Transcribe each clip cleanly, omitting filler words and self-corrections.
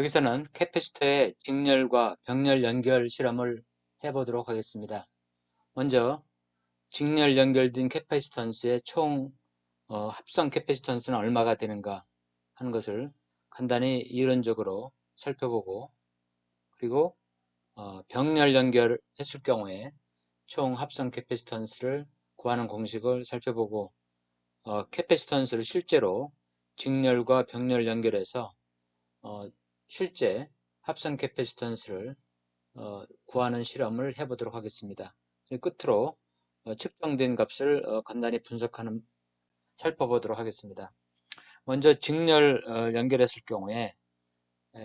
여기서는 캐패시터의 직렬과 병렬 연결 실험을 해보도록 하겠습니다. 먼저 직렬 연결된 캐패시턴스의 총 합성 캐패시턴스는 얼마가 되는가 하는 것을 간단히 이론적으로 살펴보고, 그리고 병렬 연결했을 경우에 총 합성 캐패시턴스를 구하는 공식을 살펴보고, 캐패시턴스를 실제로 직렬과 병렬 연결해서 실제 합성 캐패시턴스를 구하는 실험을 해보도록 하겠습니다. 끝으로 측정된 값을 간단히 살펴보도록 하겠습니다. 먼저 직렬 연결했을 경우에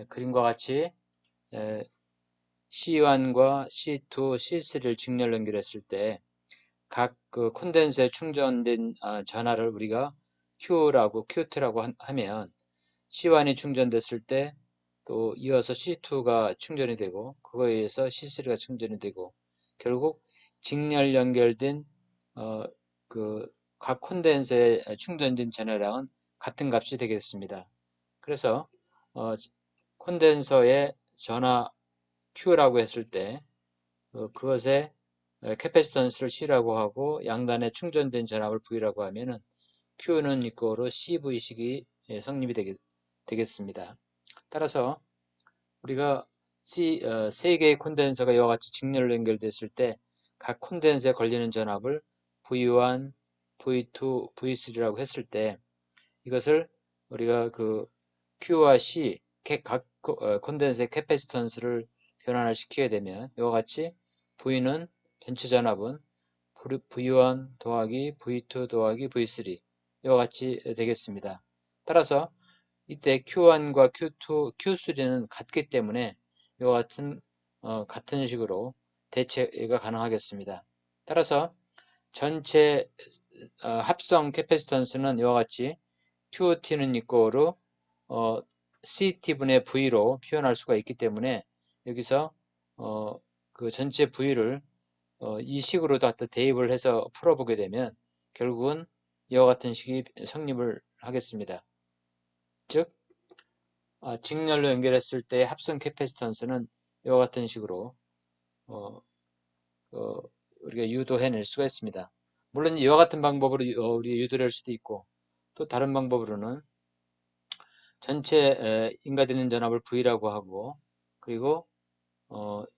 그림과 같이 C1과 C2, C3를 직렬 연결했을 때 각 그 콘덴서에 충전된 전하를 우리가 Q2라고 하면 C1이 충전됐을 때 또 이어서 C2가 충전이 되고, 그거에 의해서 C3가 충전이 되고, 결국 직렬 연결된 각 콘덴서에 충전된 전하량은 같은 값이 되겠습니다. 그래서 콘덴서의 전하 Q라고 했을 때 그것에 캐패시턴스를 C라고 하고 양단에 충전된 전압을 V라고 하면은 Q는 이꼬로 CV식이 성립이 되겠습니다. 따라서 우리가 세 개의 콘덴서가 이와 같이 직렬로 연결됐을 때 각 콘덴서에 걸리는 전압을 V1, V2, V3라고 했을 때 이것을 우리가 그 Q와 C 각 콘덴서의 캐패시턴스를 변환을 시키게 되면 이와 같이 V는 전체 전압은 V1 더하기 V2 더하기 V3 이와 같이 되겠습니다. 따라서 이때 Q1과 Q2, Q3는 같기 때문에 이와 같은 식으로 대체가 가능하겠습니다. 따라서 전체 합성 캐패시턴스는 이와 같이 QT는 이꼬로 CT분의 V로 표현할 수가 있기 때문에 여기서 그 전체 V를 이 식으로 갖다 대입을 해서 풀어보게 되면 결국은 이와 같은 식이 성립을 하겠습니다. 즉 직렬로 연결했을 때 합성 캐패시턴스는 이와 같은 식으로 우리가 유도해낼 수가 있습니다. 물론 이와 같은 방법으로 우리가 유도를 할 수도 있고, 또 다른 방법으로는 전체 인가되는 전압을 V라고 하고, 그리고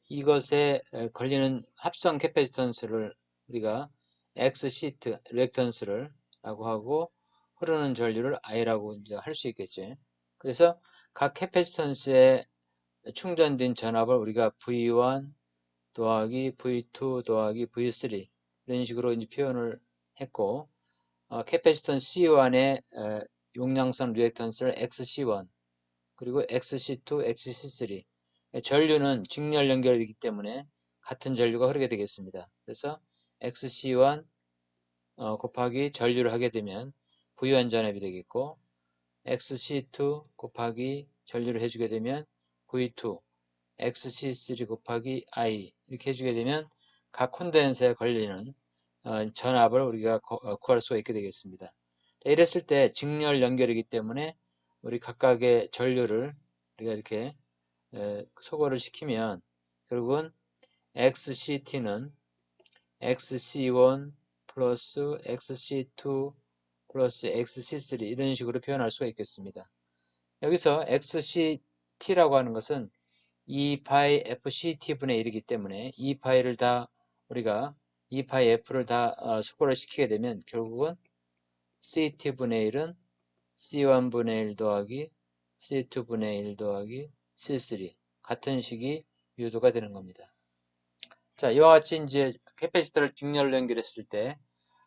이것에 걸리는 합성 캐패시턴스를 우리가 X시트 리액턴스를 라고 하고, 흐르는 전류를 I라고 이제 할 수 있겠죠. 그래서 각 캐패시턴스에 충전된 전압을 우리가 V1 더하기 V2 더하기 V3 이런 식으로 이제 표현을 했고, 캐패시턴스 C1의 용량선 리액턴스를 XC1 그리고 XC2, XC3 전류는 직렬 연결이기 때문에 같은 전류가 흐르게 되겠습니다. 그래서 XC1 곱하기 전류를 하게 되면 V1 전압이 되겠고, XC2 곱하기 전류를 해주게 되면 V2, XC3 곱하기 I 이렇게 해주게 되면 각 콘덴서에 걸리는 전압을 우리가 구할 수가 있게 되겠습니다. 이랬을 때 직렬 연결이기 때문에 우리 각각의 전류를 우리가 이렇게 소거를 시키면 결국은 XCT는 XC1 플러스 XC2 플러스 XC3 이런 식으로 표현할 수가 있겠습니다. 여기서 XCT라고 하는 것은 2파이 FCT분의 1이기 때문에 2파이를 다 우리가 2파이 F를 다 수거를 시키게 되면 결국은 CT분의 1은 C1분의 1 더하기 C2분의 1 더하기 C3 같은 식이 유도가 되는 겁니다. 자, 이와 같이 이제 캐패시터를 직렬로 연결했을 때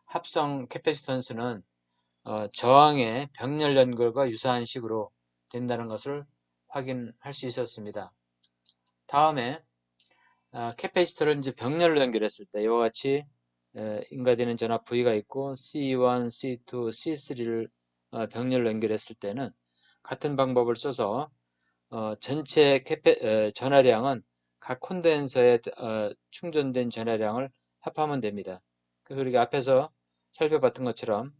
합성 캐패시턴스는 저항의 병렬 연결과 유사한 식으로 된다는 것을 확인할 수 있었습니다. 다음에 캐패시터를 이제 병렬로 연결했을 때 이와 같이 인가되는 전압 V가 있고 C1, C2, C3를 병렬로 연결했을 때는 같은 방법을 써서 전체 전하량은 각 콘덴서에 충전된 전하량을 합하면 됩니다. 그래서 우리가 앞에서 살펴봤던 것처럼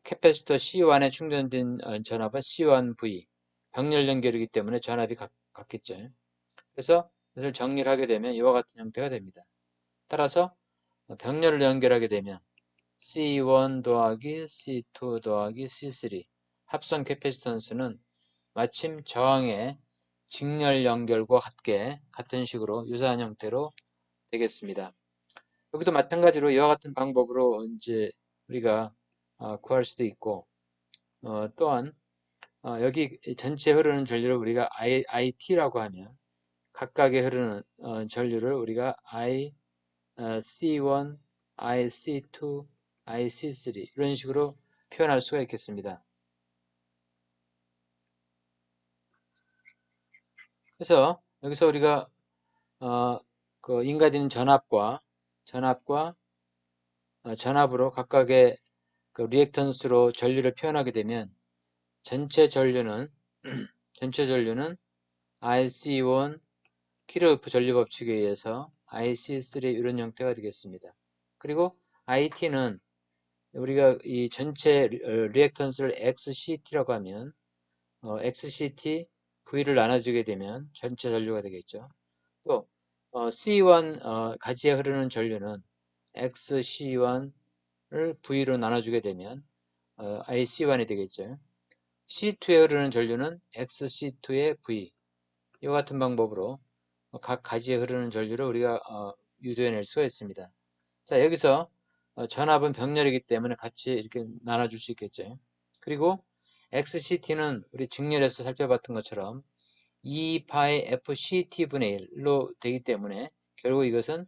캐패시터 C1에 충전된 전압은 C1V, 병렬 연결이기 때문에 전압이 같겠죠. 그래서 이것을 정리를 하게 되면 이와 같은 형태가 됩니다. 따라서 병렬을 연결하게 되면 C1 더하기 C2 더하기 C3 합성 캐패시턴스는 마침 저항의 직렬 연결과 같은 식으로 유사한 형태로 되겠습니다. 여기도 마찬가지로 이와 같은 방법으로 이제 우리가 구할 수도 있고, 또한 여기 전체 흐르는 전류를 우리가 IT라고 하면 각각의 흐르는 전류를 우리가 C1, IC2, IC3 이런 식으로 표현할 수가 있겠습니다. 그래서 여기서 우리가 그 인가되는 전압으로 각각의 그 리액턴스로 전류를 표현하게 되면 전체 전류는 IC1 키르호프 전류 법칙에 의해서 IC3 이런 형태가 되겠습니다. 그리고 IT는 우리가 이 전체 리액턴스를 XCT라고 하면 XCT V를 나눠주게 되면 전체 전류가 되겠죠. 또 C1 가지에 흐르는 전류는 XC1을 V로 나눠주게 되면 IC1이 되겠죠. C2에 흐르는 전류는 XC2의 V 이와 같은 방법으로 각 가지에 흐르는 전류를 우리가 유도해낼 수가 있습니다. 자, 여기서 전압은 병렬이기 때문에 같이 이렇게 나눠줄 수 있겠죠. 그리고 XCT는 우리 직렬에서 살펴봤던 것처럼 2파이 FCT분의 1로 되기 때문에 결국 이것은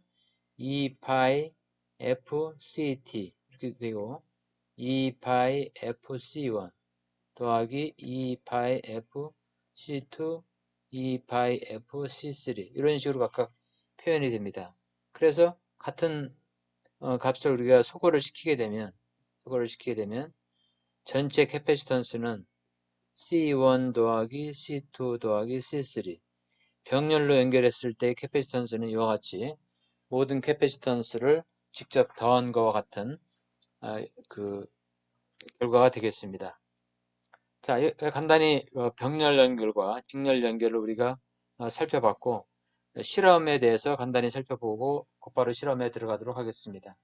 2파이 FCT 이렇게 되고 2파이 FC1 더하기 2파이 FC2 2파이 FC3 이런 식으로 각각 표현이 됩니다. 그래서 같은 값을 우리가 소거를 시키게 되면 전체 캐패시턴스는 C1 더하기 C2 더하기 C3 병렬로 연결했을 때 캐패시턴스는 이와 같이 모든 캐패시턴스를 직접 더한 것과 같은 그 결과가 되겠습니다. 자, 간단히 병렬 연결과 직렬 연결을 우리가 살펴봤고 실험에 대해서 간단히 살펴보고 곧바로 실험에 들어가도록 하겠습니다.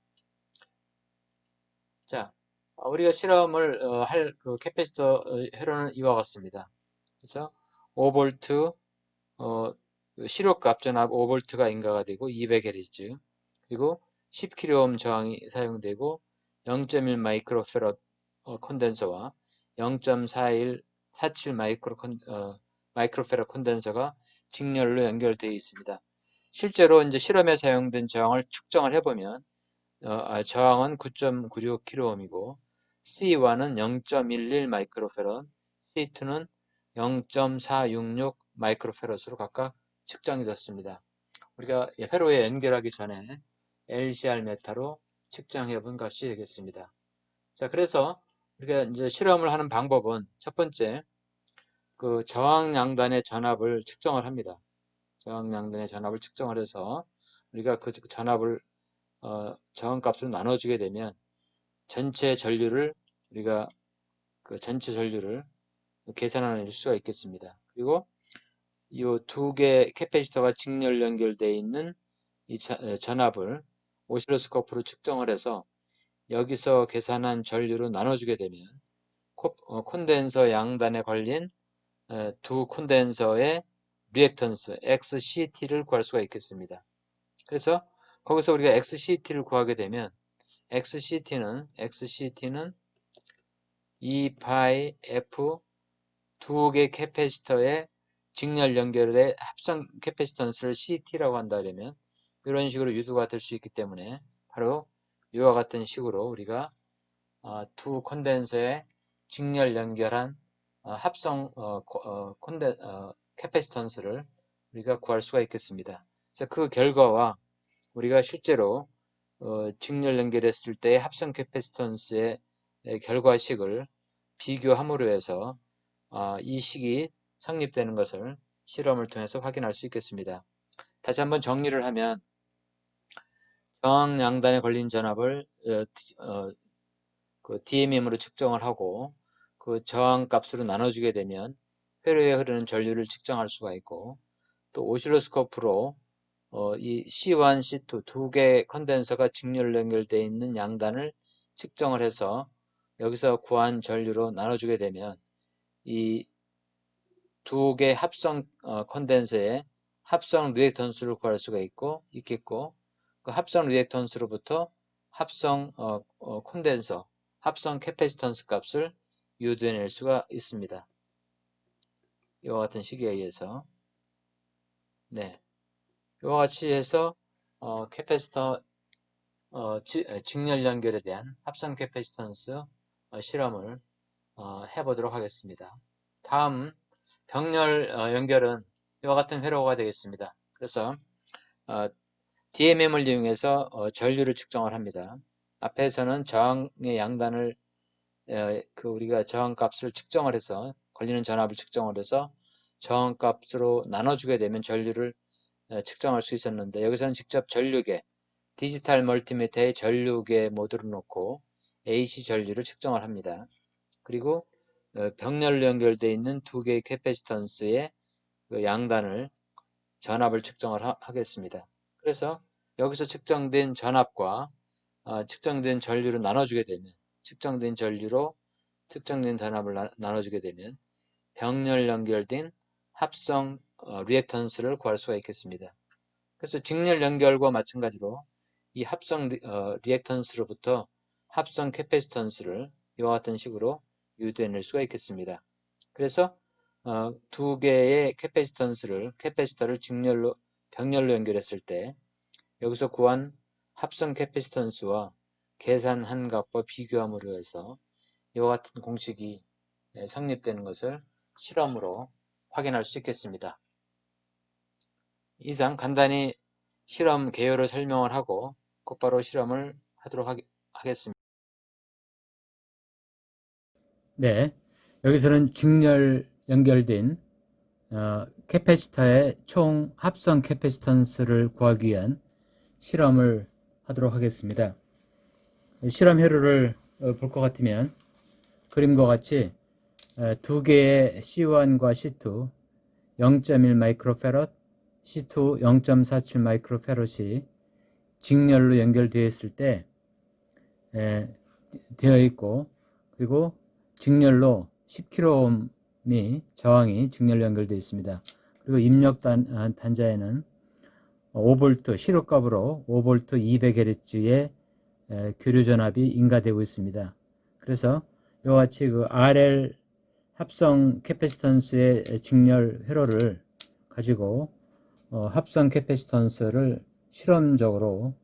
자, 우리가 실험을 할 그 캐패시터 회로는 이와 같습니다. 그래서 5V 실효값 전압 5V가 인가가 되고 200Hz 그리고 10kΩ 저항이 사용되고 0.1 마이크로페럿 콘덴서와 0.4147 마이크로페럿 콘덴서가 직렬로 연결되어 있습니다. 실제로 이제 실험에 사용된 저항을 측정을 해보면 저항은 9.96kΩ이고 C1은 0.11 마이크로페럿, C2는 0.466 마이크로페럿으로 각각 측정이 됐습니다. 우리가 회로에 연결하기 전에 LCR 메타로 측정해 본 값이 되겠습니다. 자, 그래서 우리가 이제 실험을 하는 방법은 첫 번째, 그 저항 양단의 전압을 측정을 합니다. 저항 양단의 전압을 측정을 해서 우리가 그 전압을 저항값으로 나눠주게 되면 전체 전류를 우리가 그 전체 전류를 계산할 수가 있겠습니다. 그리고 이 두 개 캐패시터가 직렬 연결되어 있는 이 전압을 오실로스코프로 측정을 해서 여기서 계산한 전류로 나눠주게 되면 콘덴서 양단에 걸린 두 콘덴서의 리액턴스 XCT를 구할 수가 있겠습니다. 그래서 거기서 우리가 XCT를 구하게 되면 XCT는 2파이 F 두 개 캐패시터의 직렬 연결의 합성 캐패시턴스를 CT라고 한다면 이런 식으로 유도가 될 수 있기 때문에 바로 이와 같은 식으로 우리가 두 콘덴서의 직렬 연결한 합성 캐패시턴스를 우리가 구할 수가 있겠습니다. 그래서 그 결과와 우리가 실제로 직렬 연결했을 때의 합성 캐패시턴스의 결과식을 비교함으로 해서 이 식이 성립되는 것을 실험을 통해서 확인할 수 있겠습니다. 다시 한번 정리를 하면 저항 양단에 걸린 전압을 그 DMM으로 측정을 하고 그 저항 값으로 나눠주게 되면 회로에 흐르는 전류를 측정할 수가 있고, 또 오실로스코프로 이 C1, C2 두 개의 컨덴서가 직렬로 연결되어 있는 양단을 측정을 해서 여기서 구한 전류로 나눠주게 되면 이 두 개 합성 컨덴서의 합성 리액턴스를 구할 수가 있겠고, 그 합성 리액턴스로부터 합성 콘덴서, 합성 캐패시턴스 값을 유도해낼 수가 있습니다. 이와 같은 식에 의해서, 네, 이와 같이 해서 캐패시터 직렬 연결에 대한 합성 캐패시턴스 실험을 해보도록 하겠습니다. 다음 병렬 연결은 이와 같은 회로가 되겠습니다. 그래서 DMM을 이용해서 전류를 측정을 합니다. 앞에서는 저항의 양단을 우리가 저항값을 측정을 해서 걸리는 전압을 측정을 해서 저항값으로 나눠주게 되면 전류를 측정할 수 있었는데, 여기서는 직접 전류계, 디지털 멀티미터의 전류계 모드를 놓고 AC 전류를 측정을 합니다. 그리고 병렬로 연결되어 있는 두 개의 캐패시턴스의 그 양단을 전압을 측정을 하겠습니다. 그래서 여기서 측정된 전압과 측정된 전류를 나눠주게 되면, 측정된 전류로 측정된 전압을 나눠주게 되면 병렬 연결된 합성 리액턴스를 구할 수가 있겠습니다. 그래서 직렬 연결과 마찬가지로 이 합성 리액턴스로부터 합성 캐패시턴스를 이와 같은 식으로 유도해낼 수가 있겠습니다. 그래서 두 개의 캐패시터를 병렬로 연결했을 때 여기서 구한 합성 캐패시턴스와 계산한 값과 비교함으로 해서 이와 같은 공식이 성립되는 것을 실험으로 확인할 수 있겠습니다. 이상 간단히 실험 개요를 설명을 하고 곧바로 실험을 하도록 하겠습니다. 네, 여기서는 직렬 연결된 캐패시터의 총 합성 캐패시턴스를 구하기 위한 실험을 하도록 하겠습니다. 실험 회로를 볼 것 같으면 그림과 같이 두 개의 C1과 C2 0.1 마이크로페럿, C2 0.47 마이크로페럿이 직렬로 연결되어 있을 때 되어 있고, 그리고 직렬로 10kΩ이 저항이 직렬로 연결되어 있습니다. 그리고 입력 단자에는 5V 시로값으로 5V 200Hz의 교류 전압이 인가되고 있습니다. 그래서 이와 같이 그 RL 합성 캐패시턴스의 직렬 회로를 가지고 합성 캐패시턴스를 실험적으로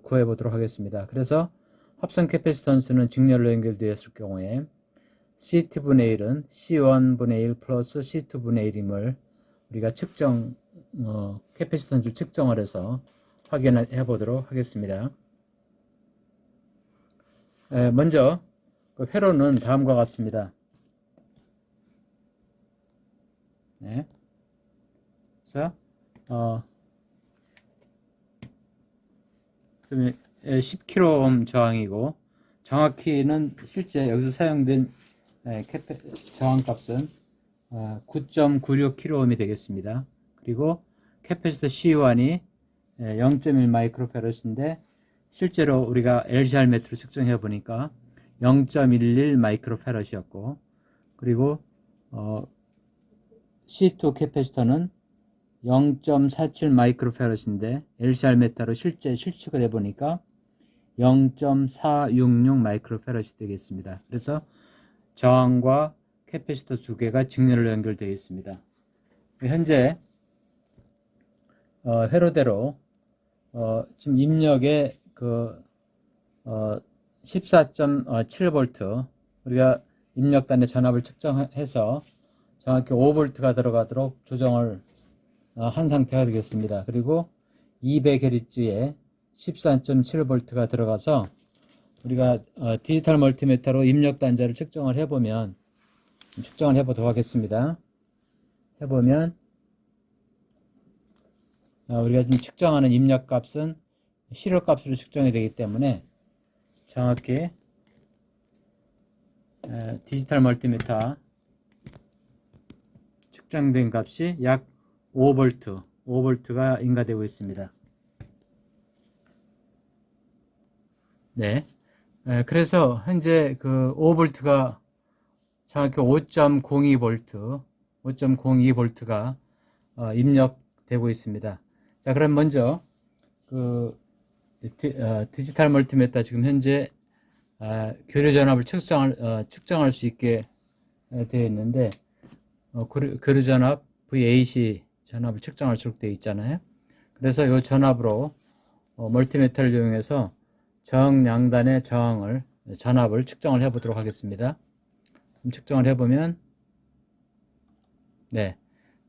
구해 보도록 하겠습니다. 그래서 합성 캐패시턴스는 직렬로 연결되었을 경우에 C2분의 1은 C1분의 1 플러스 C2분의 1임을 우리가 캐패시턴스를 측정을 해서 확인해 보도록 하겠습니다. 먼저 그 회로는 다음과 같습니다. 네. 그래서 10kΩ 저항이고, 정확히는 실제 여기서 사용된 저항값은 9.96kΩ이 되겠습니다. 그리고 캐패시터 C1이 0.1 마이크로페럿인데 실제로 우리가 LCR 매트로 측정해 보니까 0.11 마이크로페럿이었고, 그리고 C2 캐패시터는 0.47 마이크로페럿인데 LCR 메타로 실제 실측을 해보니까 0.466 마이크로페럿이 되겠습니다. 그래서 저항과 캐패시터 두 개가 직렬로 연결되어 있습니다. 현재 회로대로 지금 입력에 14.7V 우리가 입력단의 전압을 측정해서 정확히 5V가 들어가도록 조정을 한 상태가 되겠습니다. 그리고 200Hz에 14.7V가 들어가서 우리가 디지털 멀티미터로 입력 단자를 측정을 해보면, 측정을 해보도록 하겠습니다. 해보면 우리가 지금 측정하는 입력 값은 시료 값으로 측정이 되기 때문에 정확히 디지털 멀티미터 측정된 값이 약 5V가 인가되고 있습니다. 네. 그래서 현재 그 5V가 정확히 5.02V가 입력되고 있습니다. 자, 그럼 먼저 그 디지털 멀티미터 지금 현재 교류 전압을 측정할 수 있게 되어 있는데 교류 전압 VAC 전압을 측정할 수 되어 있잖아요. 그래서 이 전압으로 멀티미터를 이용해서 정양단의 전압을 측정을 해 보도록 하겠습니다. 측정을 해 보면 네,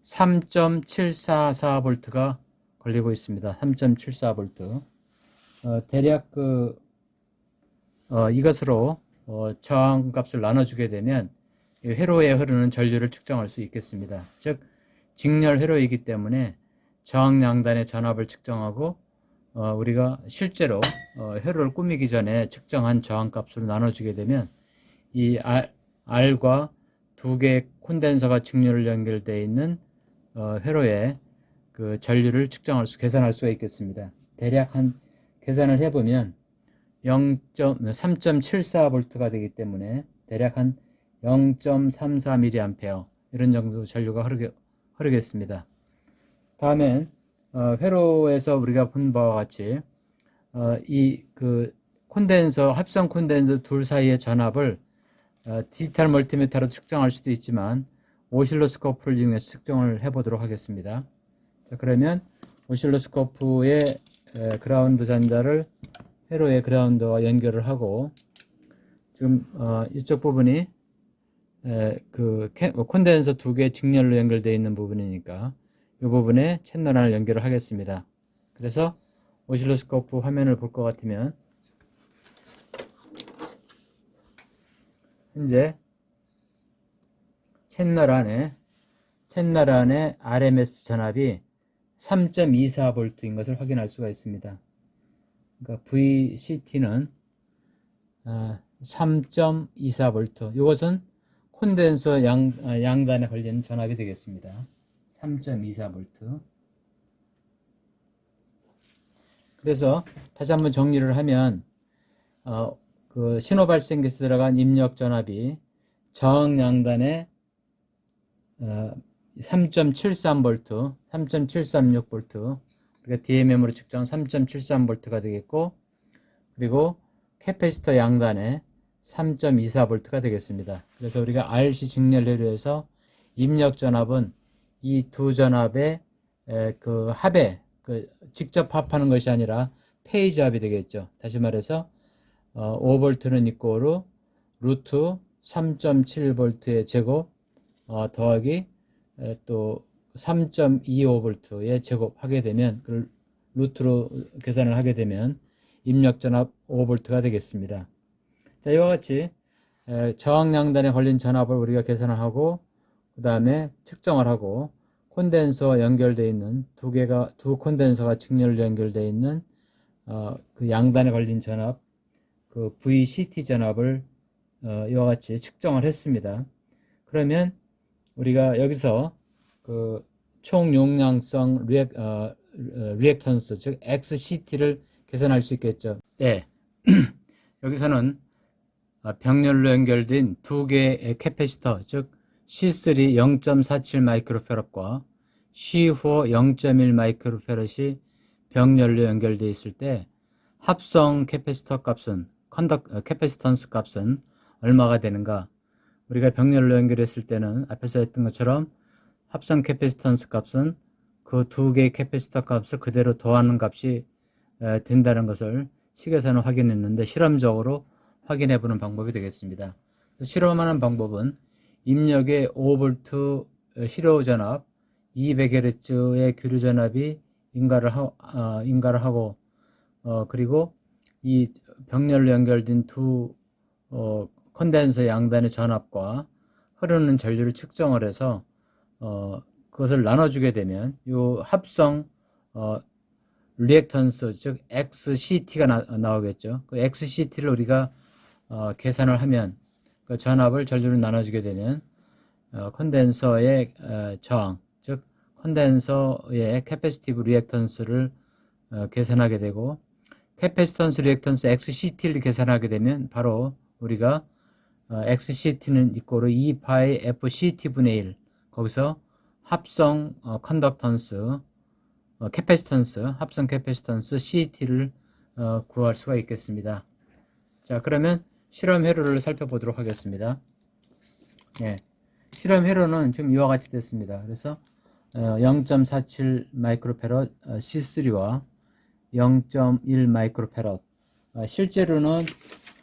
3.744V가 걸리고 있습니다. 3.74V. 대략 이것으로 저항값을 나눠주게 되면 회로에 흐르는 전류를 측정할 수 있겠습니다. 즉 직렬 회로이기 때문에 저항양단의 전압을 측정하고 우리가 실제로 회로를 꾸미기 전에 측정한 저항값으로 나눠주게 되면 이 R과 두 개의 콘덴서가 직렬을 연결되어 있는 회로에 그 전류를 계산할 수가 있겠습니다. 대략 계산을 해보면 3.74V가 되기 때문에 대략 한 0.34mA 이런 정도 전류가 흐르겠습니다. 다음엔 회로에서 우리가 본 바와 같이 합성 콘덴서 둘 사이의 전압을 디지털 멀티미터로 측정할 수도 있지만 오실로스코프를 이용해서 측정을 해보도록 하겠습니다. 자, 그러면 오실로스코프의 그라운드 잔자를 회로의 그라운드와 연결을 하고 지금 이쪽 부분이 콘덴서 두 개 직렬로 연결되어 있는 부분이니까 이 부분에 채널 하나를 연결을 하겠습니다. 그래서 오실로스코프 화면을 볼 것 같으면 현재 채널 안에 RMS 전압이 3.24V인 것을 확인할 수가 있습니다. 그러니까 VCT는 3.24V. 이것은 콘덴서 양단에 걸리는 전압이 되겠습니다. 3.24V. 그래서 다시 한번 정리를 하면 그 신호 발생기에서 들어간 입력 전압이 저항양단에 3.73V, 3.736V, 우리가 DMM으로 측정 3.73V가 되겠고, 그리고 캐패시터 양단에 3.24V가 되겠습니다. 그래서 우리가 RC 직렬회로에서 입력 전압은 이 두 전압의 그 합에 직접 합하는 것이 아니라 페이지 합이 되겠죠. 다시 말해서 5V는 이꼬르 루트 3.7V의 제곱 더하기 또 3.25V의 제곱 하게 되면 그 루트로 계산을 하게 되면 입력 전압 5V가 되겠습니다. 자, 이와 같이 저항양단에 걸린 전압을 우리가 계산을 하고 그 다음에 측정을 하고 콘덴서 연결되어 있는 두 콘덴서가 직렬로 연결되어 있는 그 양단에 걸린 전압 그 VCT 전압을 이와 같이 측정을 했습니다. 그러면 우리가 여기서 그 총용량성 리액턴스 즉 XCT를 계산할 수 있겠죠. 네. 여기서는 병렬로 연결된 두 개의 캐패시터 즉 C3 0.47 마이크로페럿과 C4 0.1 마이크로페럿이 병렬로 연결되어 있을 때 합성 캐패시터 값은 캐패시턴스 값은 얼마가 되는가? 우리가 병렬로 연결했을 때는 앞에서 했던 것처럼 합성 캐패시턴스 값은 그 두 개의 캐패시터 값을 그대로 더하는 값이 된다는 것을 식에서는 확인했는데 실험적으로 확인해 보는 방법이 되겠습니다. 실험하는 방법은 입력의 5V 실효 전압 200Hz의 교류 전압이 인가를 하고 그리고 이 병렬로 연결된 두 콘덴서 양단의 전압과 흐르는 전류를 측정을 해서 그것을 나눠주게 되면 이 합성 리액턴스 즉 XCT가 나오겠죠. 그 XCT를 우리가 계산을 하면 그 전압을 전류를 나눠주게 되면 컨덴서의 저항, 즉 컨덴서의 캐패시티브 리액턴스를 계산하게 되고, 캐패시턴스 리액턴스 XCT를 계산하게 되면 바로 우리가 XCT는 이꼬르 2파이 FCT분의 1, 거기서 합성 컨덕턴스, 캐패시턴스, 합성 캐패시턴스 CT를 구할 수가 있겠습니다. 자, 그러면 실험 회로를 살펴보도록 하겠습니다. 예, 실험 회로는 지금 이와 같이 됐습니다. 그래서 0.47 마이크로페럿 C3와 0.1 마이크로페럿, 실제로는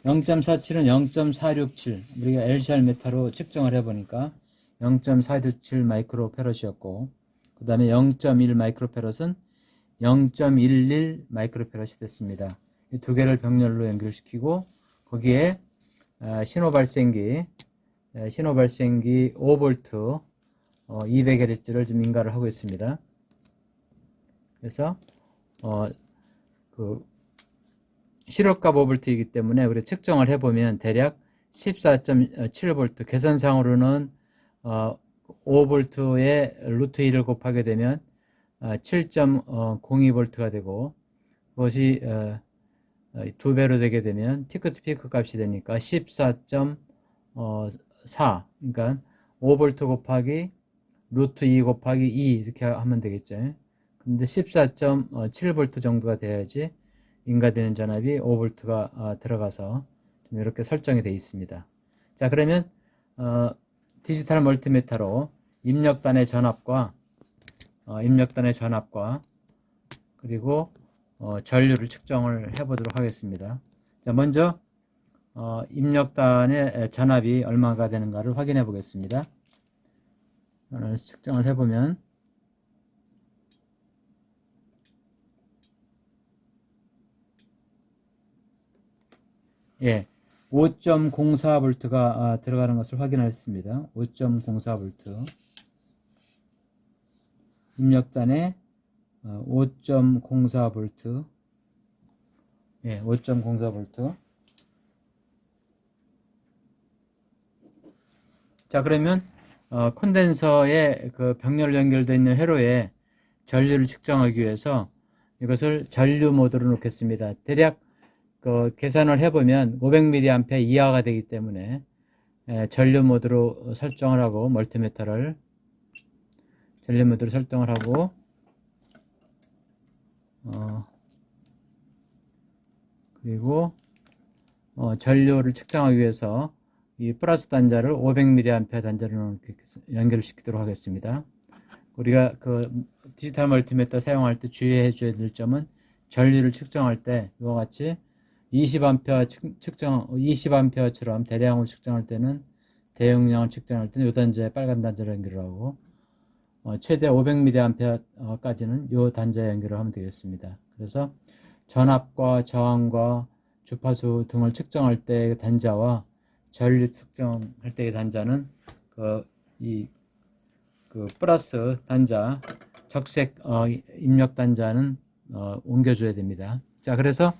0.47은 0.467, 우리가 LCR 메타로 측정을 해보니까 0.467 마이크로페럿이었고, 그 다음에 0.1 마이크로페럿은 0.11 마이크로페럿이 됐습니다. 이 두 개를 병렬로 연결시키고, 거기에 신호 발생기 5V 200Hz를 좀 인가를 하고 있습니다. 그래서 실효값 5V이기 때문에 우리 측정을 해보면 대략 14.7V, 계산상으로는 5V에 루트 2를 곱하게 되면 7.02V가 되고, 그것이 2배로 되게 되면 피크 투 피크 값이 되니까 14.4, 그러니까 5V 곱하기 루트 2 곱하기 2 이렇게 하면 되겠죠. 근데 14.7V 정도가 돼야지 인가되는 전압이 5V가 들어가서 좀 이렇게 설정이 되어 있습니다. 자, 그러면 디지털 멀티미터로 입력단의 전압과 그리고 전류를 측정을 해보도록 하겠습니다. 자, 먼저 입력단의 전압이 얼마가 되는가를 확인해 보겠습니다. 측정을 해보면 예, 5.04V가 들어가는 것을 확인했습니다. 5.04V 입력단에 5.04V, 예, 5.04V. 자, 그러면 콘덴서에 그 병렬 연결되어 있는 회로에 전류를 측정하기 위해서 이것을 전류 모드로 놓겠습니다. 대략 계산을 해보면 500mA 이하가 되기 때문에 전류 모드로 설정을 하고, 멀티미터를 전류 모드로 설정을 하고, 그리고 전류를 측정하기 위해서 이 플러스 단자를 500mA 단자로 연결시키도록 하겠습니다. 우리가 디지털 멀티미터 사용할 때 주의해 줘야 될 점은, 전류를 측정할 때 이와 같이 20A처럼 대량으로 측정할 때는, 대용량을 측정할 때는 이 단자에 빨간 단자를 연결을 하고, 최대 500mA까지는 이 단자에 연결을 하면 되겠습니다. 그래서 전압과 저항과 주파수 등을 측정할 때의 단자와 전류 측정할 때의 단자는 플러스 단자, 적색 입력 단자는 옮겨줘야 됩니다. 자, 그래서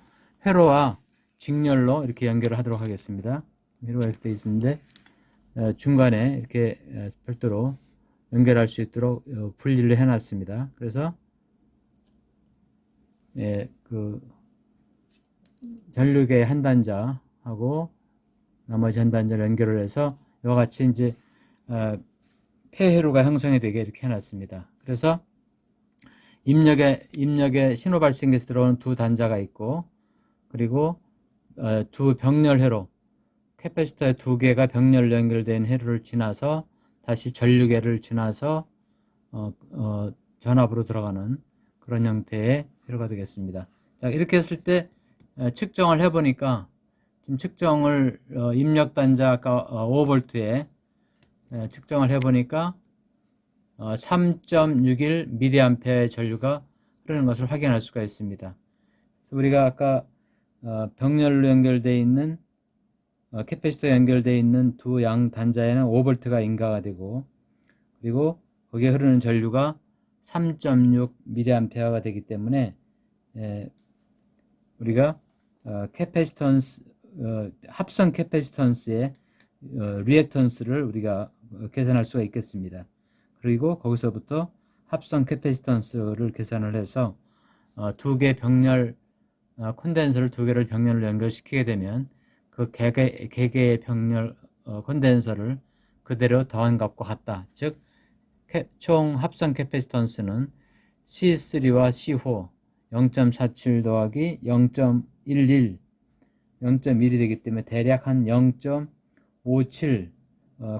회로와 직렬로 이렇게 연결을 하도록 하겠습니다. 회로가 이렇게 되어 있는데 중간에 이렇게 별도로 연결할 수 있도록 분리를 해놨습니다. 그래서 전류계 한 단자하고 나머지 한 단자를 연결을 해서 이와 같이 이제 폐회로가 형성이 되게 이렇게 해놨습니다. 그래서 입력에 신호 발생기에서 들어오는 두 단자가 있고, 그리고 두 병렬 회로, 캐패시터 두 개가 병렬 연결된 회로를 지나서 다시 전류계를 지나서 전압으로 들어가는 그런 형태의 회로가 되겠습니다. 자, 이렇게 했을 때 측정을 해보니까, 지금 측정을 입력 단자 아까 5V에 측정을 해보니까 3.61mA의 전류가 흐르는 것을 확인할 수가 있습니다. 그래서 우리가 아까 병렬로 연결되어 있는 캐패시터 연결되어 있는 두 양 단자에는 5V가 인가가 되고, 그리고 거기에 흐르는 전류가 3.6mA가 되기 때문에 우리가 합성 캐패시턴스의 리액턴스를 우리가 계산할 수가 있겠습니다. 그리고 거기서부터 합성 캐패시턴스를 계산을 해서 두 개 병렬 콘덴서를 두 개를 병렬로 연결시키게 되면 그 개개의 병렬 콘덴서를 그대로 더한 값과 같다. 즉 총 합성 캐패시턴스는 C3와 C4 0.47 더하기 0.11 0.1이 되기 때문에 대략 한 0.57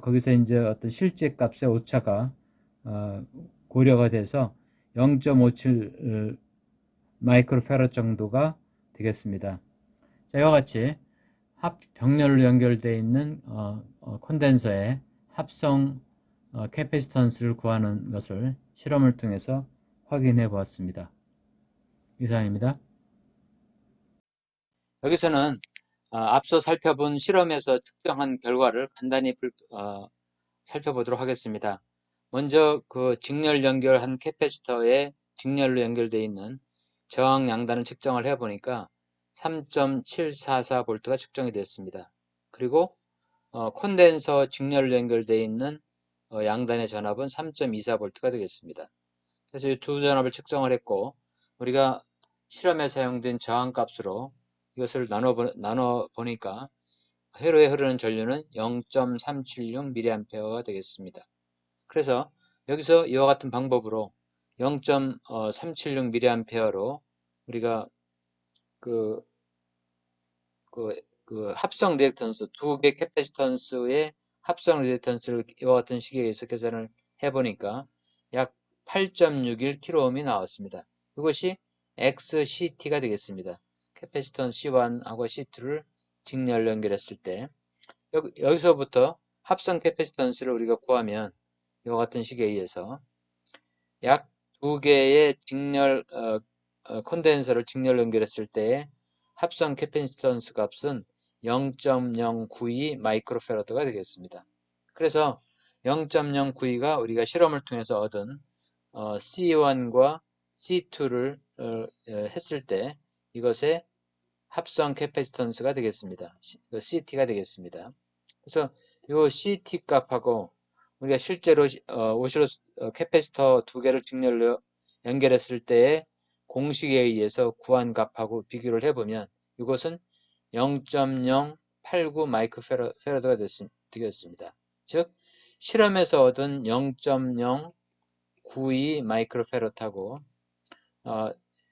거기서 이제 어떤 실제 값의 오차가 고려가 돼서 0.57 마이크로페럿 정도가 되겠습니다. 자, 이와 같이 병렬로 연결되어 있는 콘덴서의 합성 캐패시턴스를 구하는 것을 실험을 통해서 확인해 보았습니다. 이상입니다. 여기서는 앞서 살펴본 실험에서 특정한 결과를 간단히 살펴보도록 하겠습니다. 먼저 그 직렬 연결한 캐패시터에 직렬로 연결되어 있는 저항 양단을 측정을 해보니까 3.744V가 측정이 되었습니다. 그리고 콘덴서 직렬로 연결되어 있는 양단의 전압은 3.24V가 되겠습니다. 그래서 이 두 전압을 측정을 했고 우리가 실험에 사용된 저항 값으로 이것을 나눠 보니까 회로에 흐르는 전류는 0.376mA가 되겠습니다. 그래서 여기서 이와 같은 방법으로 0.376mA로 우리가 그 합성 리액턴스 두 개 캐패시턴스의 합성 리액턴스를 이와 같은 식에 의해서 계산을 해보니까 약 8.61kΩ이 나왔습니다. 이것이 XCT가 되겠습니다. 캐패시턴스 C1하고 C2를 직렬 연결했을 때 여기서부터 합성 캐패시턴스를 우리가 구하면 이와 같은 식에 의해서 약 두 개의 직렬 콘덴서를 직렬 연결했을 때의 합성 캐패시턴스 값은 0.092 마이크로페라드가 되겠습니다. 그래서 0.092가 우리가 실험을 통해서 얻은 C1과 C2를 했을 때 이것의 합성 캐패시턴스가 되겠습니다. CT가 되겠습니다. 그래서 이 CT 값하고 우리가 실제로 캐패시터 두 개를 직렬로 연결했을 때의 공식에 의해서 구한 값하고 비교를 해보면 이것은 0.089 마이크로페라드가 되겠습니다. 즉 실험에서 얻은 0.092 마이크로페라드하고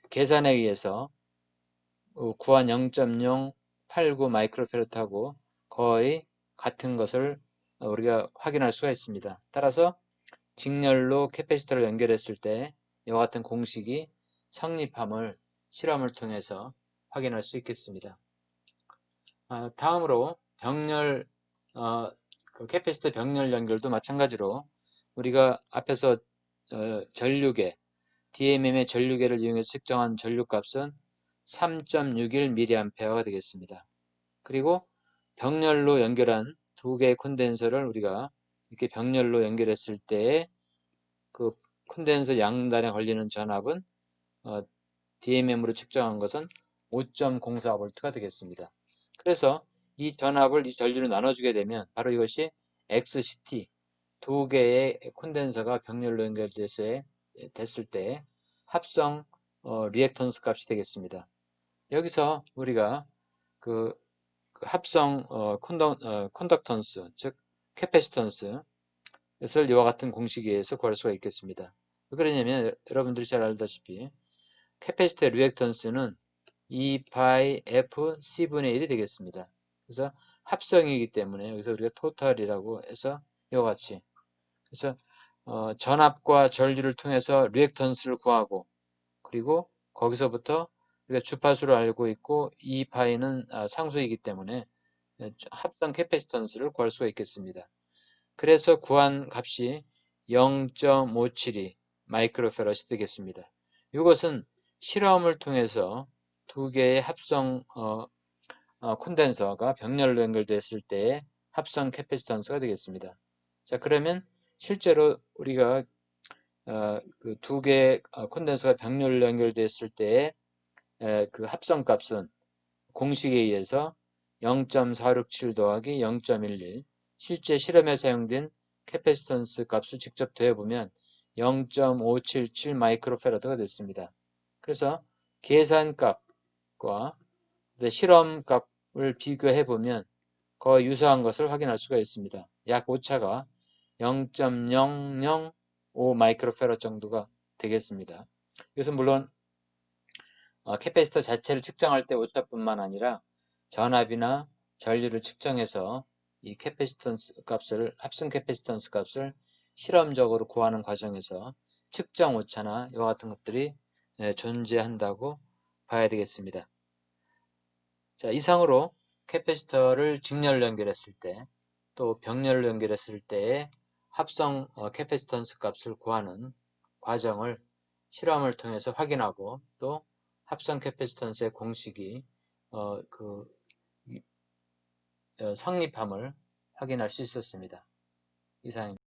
계산에 의해서 구한 0.089 마이크로페라드하고 거의 같은 것을 우리가 확인할 수가 있습니다. 따라서 직렬로 캐패시터를 연결했을 때 이와 같은 공식이 성립함을 실험을 통해서 확인할 수 있겠습니다. 다음으로 병렬 캐패시터 병렬 연결도 마찬가지로 우리가 앞에서 전류계 DMM의 전류계를 이용해서 측정한 전류값은 3.61mA가 되겠습니다. 그리고 병렬로 연결한 두 개의 콘덴서를 우리가 이렇게 병렬로 연결했을 때의 그 콘덴서 양단에 걸리는 전압은 DMM으로 측정한 것은 5.04V가 되겠습니다. 그래서 이 전압을 이 전류로 나눠주게 되면 바로 이것이 XCT 두 개의 콘덴서가 병렬로 연결됐을 때 합성 리액턴스 값이 되겠습니다. 여기서 우리가 그 합성 컨덕턴스 즉 캐패시턴스를 이와 같은 공식에 의해서 구할 수가 있겠습니다. 왜 그러냐면 여러분들이 잘 알다시피 캐패시터 리액턴스는 2파이 F C분의 1이 되겠습니다. 그래서 합성이기 때문에 여기서 우리가 토탈이라고 해서 이와 같이 그래서 전압과 전류를 통해서 리액턴스를 구하고 그리고 거기서부터 우리가 주파수를 알고 있고 2파이는 상수이기 때문에 합성 캐패시턴스를 구할 수가 있겠습니다. 그래서 구한 값이 0.572 마이크로페럿이 되겠습니다. 이것은 실험을 통해서 두 개의 합성 콘덴서가 병렬로 연결됐을 때의 합성 캐패시턴스가 되겠습니다. 자, 그러면 실제로 우리가 그 두 개의 콘덴서가 병렬로 연결됐을 때의 그 합성 값은 공식에 의해서 0.467 더하기 0.11 실제 실험에 사용된 캐패시턴스 값을 직접 더해보면 0.577 마이크로패러드가 됐습니다. 그래서 계산값과 실험값을 비교해보면 거의 유사한 것을 확인할 수가 있습니다. 약 오차가 0.005 마이크로패러드 정도가 되겠습니다. 이것은 물론 캐패시터 자체를 측정할 때 오차뿐만 아니라 전압이나 전류를 측정해서 이 캐패시턴스 값을, 합성 캐패시턴스 값을 실험적으로 구하는 과정에서 측정 오차나 이와 같은 것들이 존재한다고 봐야 되겠습니다. 자, 이상으로 캐패시터를 직렬로 연결했을 때, 또 병렬로 연결했을 때의 합성 캐패시턴스 값을 구하는 과정을 실험을 통해서 확인하고, 또 합성 캐패시턴스의 공식이 성립함을 확인할 수 있었습니다. 이상입니다.